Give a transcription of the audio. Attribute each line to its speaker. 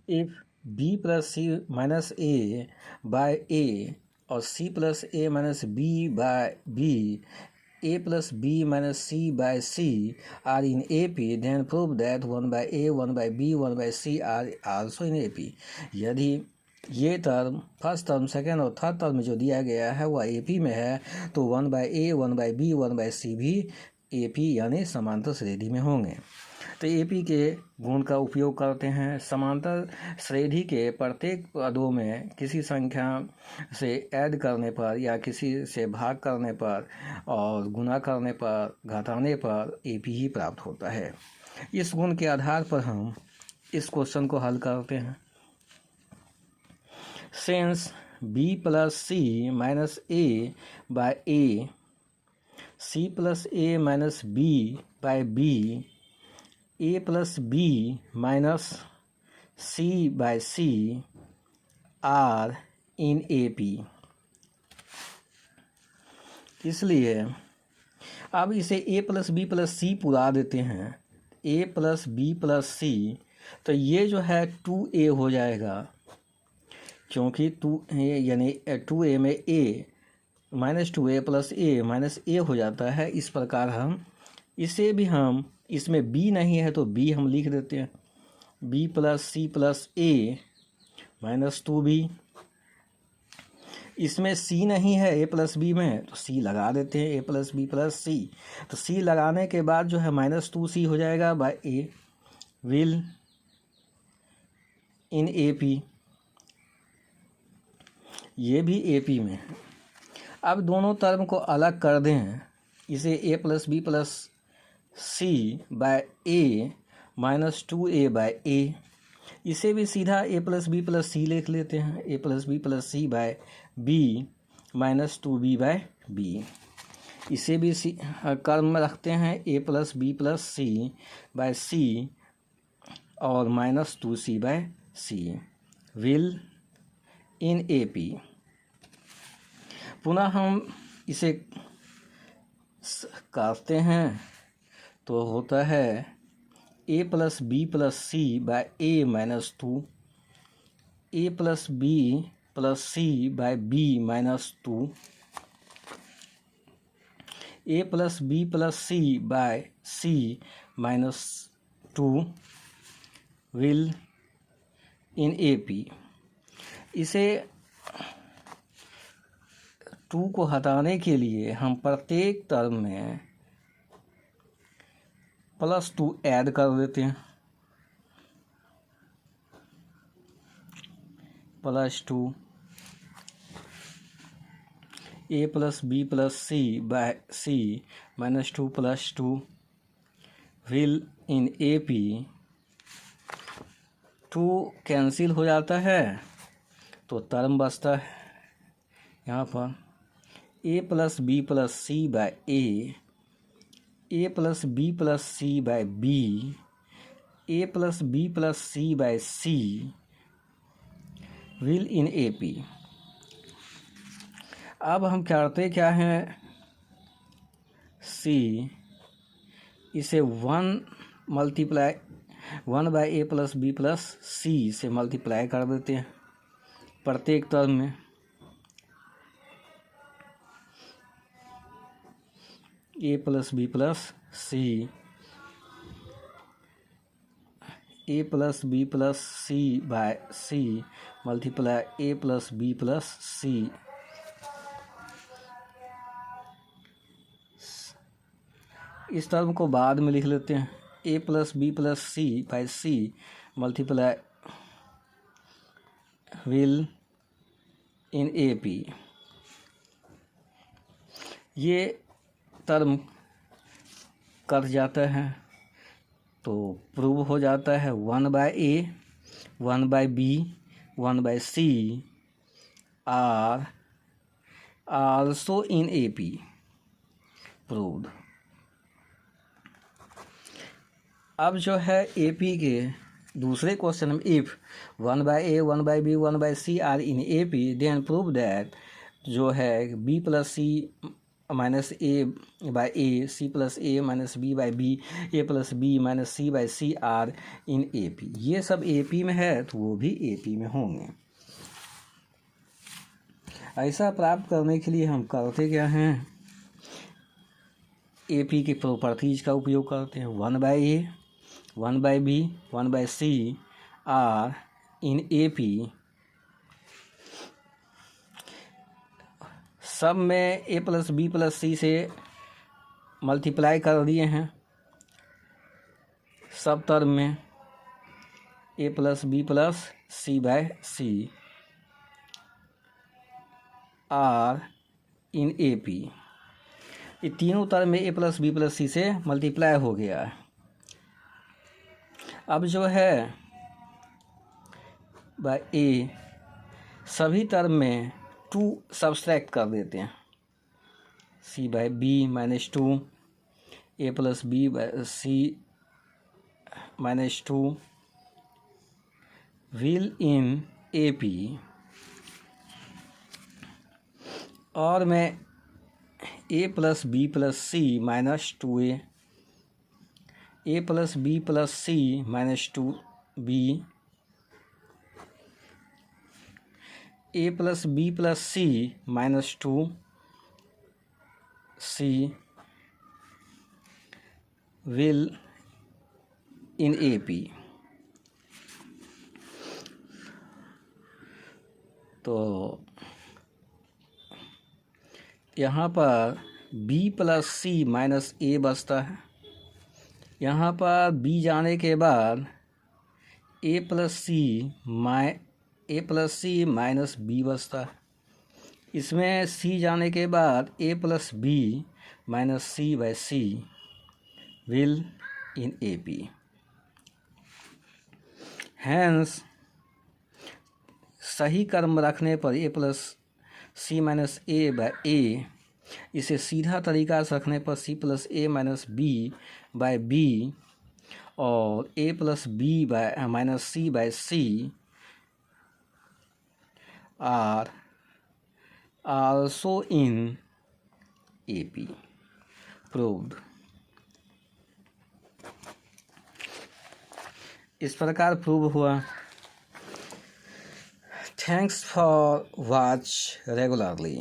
Speaker 1: If B plus C minus A by A और C plus A minus B by B, A plus B minus C by C are in A P, then prove that 1/a 1/b 1/c are also in A P. यदि ये term first term second और third term में जो दिया गया है वह A P में है, तो 1/a 1/b 1/c भी ए पी यानी समांतर श्रेणी में होंगे। तो ए पी के गुण का उपयोग करते हैं। समांतर श्रेणी के प्रत्येक पदों में किसी संख्या से ऐड करने पर या किसी से भाग करने पर और गुणा करने पर घटाने पर ए पी ही प्राप्त होता है। इस गुण के आधार पर हम इस क्वेश्चन को हल करते हैं। Since B plus C minus A by A, C plus A minus B by B, A plus B minus C by C are in A P. इसलिए अब इसे A plus B plus C पुरा देते हैं। A plus B plus C, तो ये जो है 2a हो जाएगा, क्योंकि 2a यानी 2a में a minus 2a plus a minus a हो जाता है। इस प्रकार हम इसे भी हम, इसमें b नहीं है तो b हम लिख देते हैं, b plus C plus a minus 2b। इसमें c नहीं है a प्लस b में तो c लगा देते हैं, a plus b plus c। तो c लगाने के बाद जो है माइनस 2c हो जाएगा by a will in A P, ये भी ए पी में है। अब दोनों टर्म को अलग कर दें, इसे A plus B plus C by A minus 2a by A, इसे भी सीधा A plus B plus C लिख लेते हैं, A plus B plus C by B minus 2b by B. इसे भी कर्म में रखते हैं, A plus B plus C by C और minus 2c by C will in A P. पुनः हम इसे काटते हैं तो होता है A plus B plus C by A minus 2, A plus B plus C by B minus 2, A plus B plus C by C minus 2 will in A P. इसे 2 को हटाने के लिए हम प्रत्येक टर्म में प्लस 2 ऐड कर देते हैं, plus 2 A plus B plus C by C minus 2 plus 2 will in A P. 2 cancel हो जाता है तो टर्म बचता है यहाँ पर A plus B plus C by A plus B plus C by B, A plus B plus C by C will in A P. अब हम करते क्या हैं, सी इसे 1 by A plus B plus सी से मल्टीप्लाई कर देते हैं प्रत्येक टर्म में। A plus B plus C, A plus B plus C by C multiply A plus B plus C. इस टर्म को बाद में लिख लेते हैं, A plus B plus C by C multiply will in A P. ये term कट जाता है तो प्रूव हो जाता है 1/a 1/b 1/c are also in A P proved. अब जो है ए पी के दूसरे क्वेश्चन में if 1/a 1/b 1/c are in A P then prove that जो है b plus C minus A by A, C plus A minus B by B, A plus B minus C by C are in AP। ये सब AP में है तो वो भी AP में होंगे। ऐसा प्राप्त करने के लिए हम करते क्या हैं, AP की प्रॉपर्टीज का उपयोग करते हैं। 1/A, 1/B, 1/C are in AP। सब में A plus B plus C से मल्टीप्लाई कर दिए हैं। सब टर्म में A plus B plus C by C are in AP। ये तीनों टर्म में A plus B plus C से मल्टीप्लाई हो गया है। अब जो है बाय A सभी टर्म में 2 सब्सट्रैक्ट कर देते हैं। C by B minus 2, A plus B by C minus 2 will in AP। और मैं A plus B plus C minus 2A, A plus B plus C minus 2B, A plus B plus C minus 2C will in AP। तो यहाँ पर B plus C minus A बचता है। यहाँ पर B जाने के बाद A plus C minus B बचता है। इसमें C जाने के बाद A plus B minus C by C will in AP। Hence सही क्रम रखने पर A plus C minus A by A, इसे सीधा तरीका से रखने पर C plus A minus B by B और A plus B by minus C by C are also in AP proved. इस प्रकार प्रूव हुआ। Thanks for watch regularly.